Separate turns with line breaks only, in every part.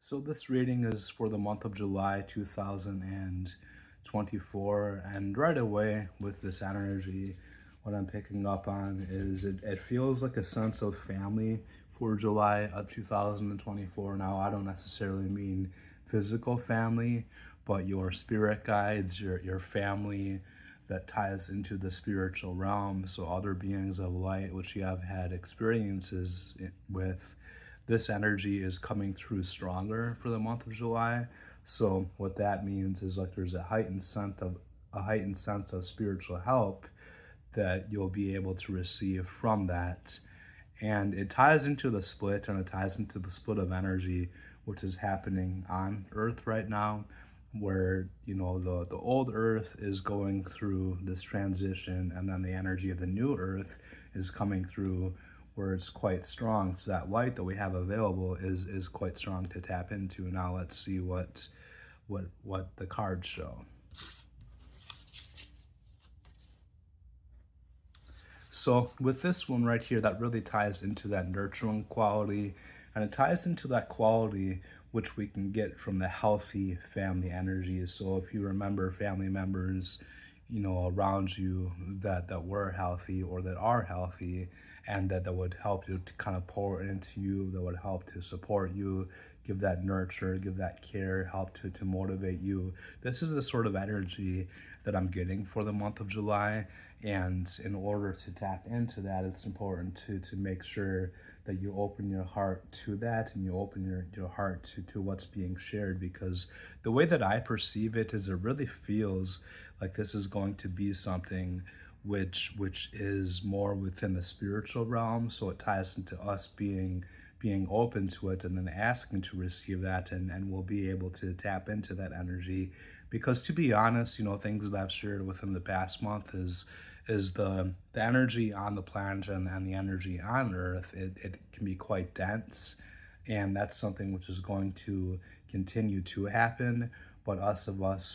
So this reading is for the month of July 2024, and right away with this energy, what I'm picking up on is it feels like a sense of family for July of 2024. Now, I don't necessarily mean physical family, but your spirit guides, your family that ties into the spiritual realm. So other beings of light, which you have had experiences with, this energy is coming through stronger for the month of July. So what that means is like there's a heightened sense of spiritual help that you'll be able to receive from that. And it ties into the split, and it ties into the split of energy which is happening on Earth right now, where the old Earth is going through this transition, and then the energy of the new Earth is coming through, where it's quite strong. So that light that we have available is quite strong to tap into. Now let's see what the cards show. So with this one right here, that really ties into that nurturing quality, and it ties into that quality which we can get from the healthy family energies. So if you remember family members, around you that were healthy or that are healthy, and that would help you to kind of pour into you, that would help to support you, give that nurture, give that care, help to motivate you. This is the sort of energy that I'm getting for the month of July. And in order to tap into that, it's important to make sure that you open your heart to that, and you open your heart to what's being shared, because the way that I perceive it is it really feels like this is going to be something which is more within the spiritual realm. So it ties into us being open to it, and then asking to receive that, and we'll be able to tap into that energy. Because to be honest, things that I've shared within the past month is the energy on the planet, and the energy on Earth. It can be quite dense, and that's something which is going to continue to happen. But us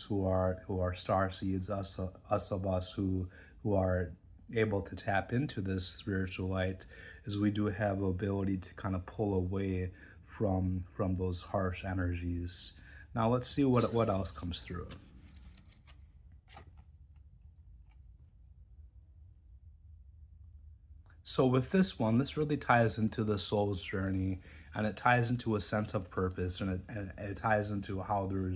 who are star seeds, us of us who are able to tap into this spiritual light, is we do have ability to kind of pull away from those harsh energies. Now let's see what else comes through. So with this one, this really ties into the soul's journey, and it ties into a sense of purpose, and it ties into how there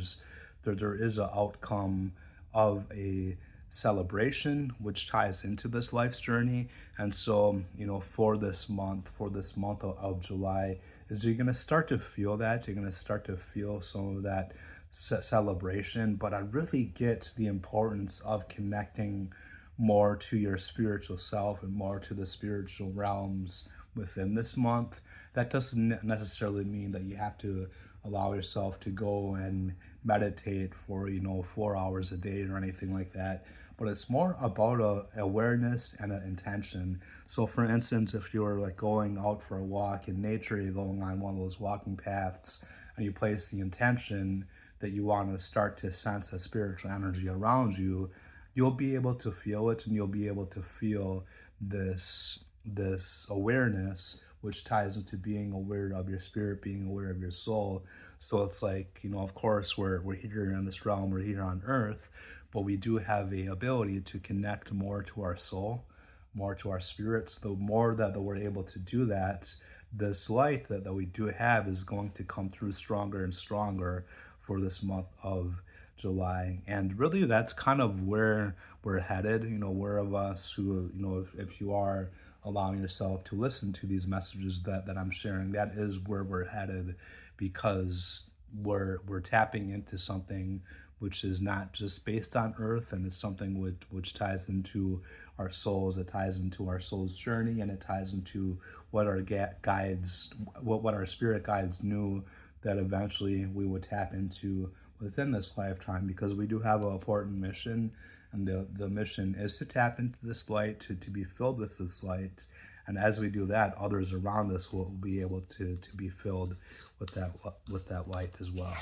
is an outcome of a celebration which ties into this life's journey. And so, for this month of July, is you're gonna start to feel that. You're gonna start to feel some of that celebration. But I really get the importance of connecting more to your spiritual self and more to the spiritual realms within this month. That doesn't necessarily mean that you have to allow yourself to go and meditate for 4 hours a day or anything like that, but it's more about a awareness and an intention. So for instance, if you're like going out for a walk in nature, you're going on one of those walking paths, and you place the intention that you want to start to sense a spiritual energy around you, you'll be able to feel it, and you'll be able to feel this awareness, which ties into being aware of your spirit, being aware of your soul. So it's like, of course, we're here in this realm, we're here on Earth, but we do have the ability to connect more to our soul, more to our spirits. The more that we're able to do that, this light that we do have is going to come through stronger and stronger for this month of July. And really, that's kind of where we're headed. Where of us who, if you are allowing yourself to listen to these messages that I'm sharing, that is where we're headed, because we're tapping into something which is not just based on Earth, and it's something which ties into our souls. It ties into our soul's journey, and it ties into what our guides, what our spirit guides knew that eventually we would tap into within this lifetime, because we do have an important mission, and the mission is to tap into this light, to be filled with this light. And as we do that, others around us will be able to be filled with that light as well.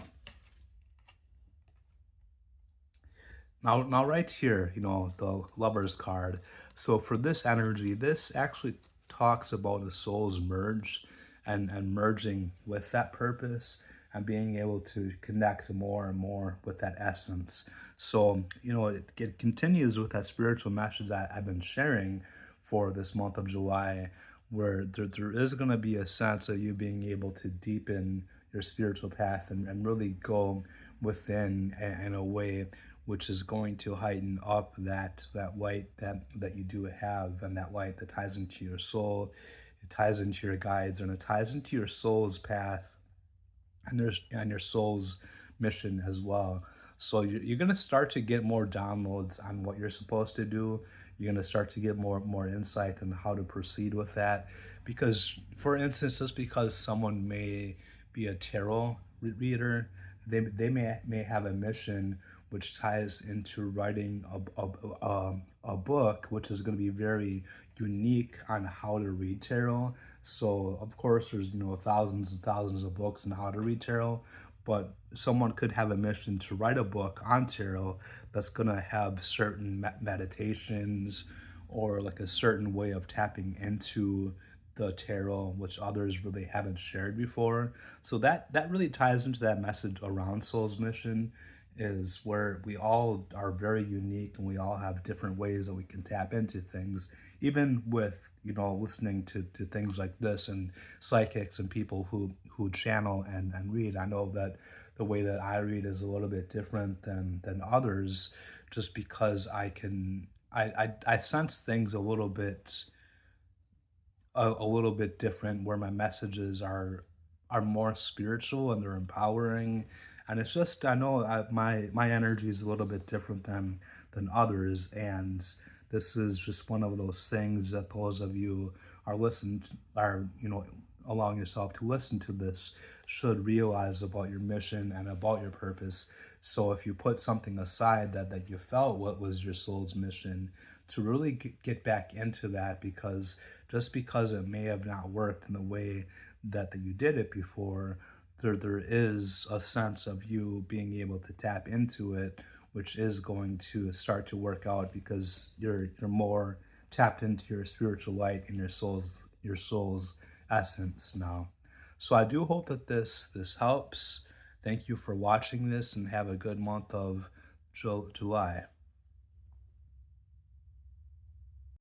Now right here, the Lover's card. So for this energy, this actually talks about the soul's merge, and merging with that purpose. and being able to connect more and more with that essence. So, it continues with that spiritual message that I've been sharing for this month of July, where there is going to be a sense of you being able to deepen your spiritual path and really go within in a way which is going to heighten up that light that you do have, and that light that ties into your soul, it ties into your guides, and it ties into your soul's path and your soul's mission as well. So you're going to start to get more downloads on what you're supposed to do. You're going to start to get more insight on how to proceed with that. Because, for instance, just because someone may be a tarot reader, they may have a mission which ties into writing a book, which is going to be very unique on how to read tarot. So of course there's thousands and thousands of books on how to read tarot, but someone could have a mission to write a book on tarot that's going to have certain meditations or like a certain way of tapping into the tarot which others really haven't shared before. So that really ties into that message around soul's mission, is where we all are very unique and we all have different ways that we can tap into things, even with listening to things like this and psychics and people who channel and read. I know that the way that I read is a little bit different than others, just because I sense things a little bit different, where my messages are more spiritual and they're empowering. And it's just, I know my energy is a little bit different than others, and this is just one of those things that those of you are allowing yourself to listen to this should realize about your mission and about your purpose. So if you put something aside that you felt what was your soul's mission, to really get back into that, because just because it may have not worked in the way that you did it before, there is a sense of you being able to tap into it, which is going to start to work out because you're more tapped into your spiritual light and your soul's essence now. So I do hope that this helps. Thank you for watching this, and have a good month of July.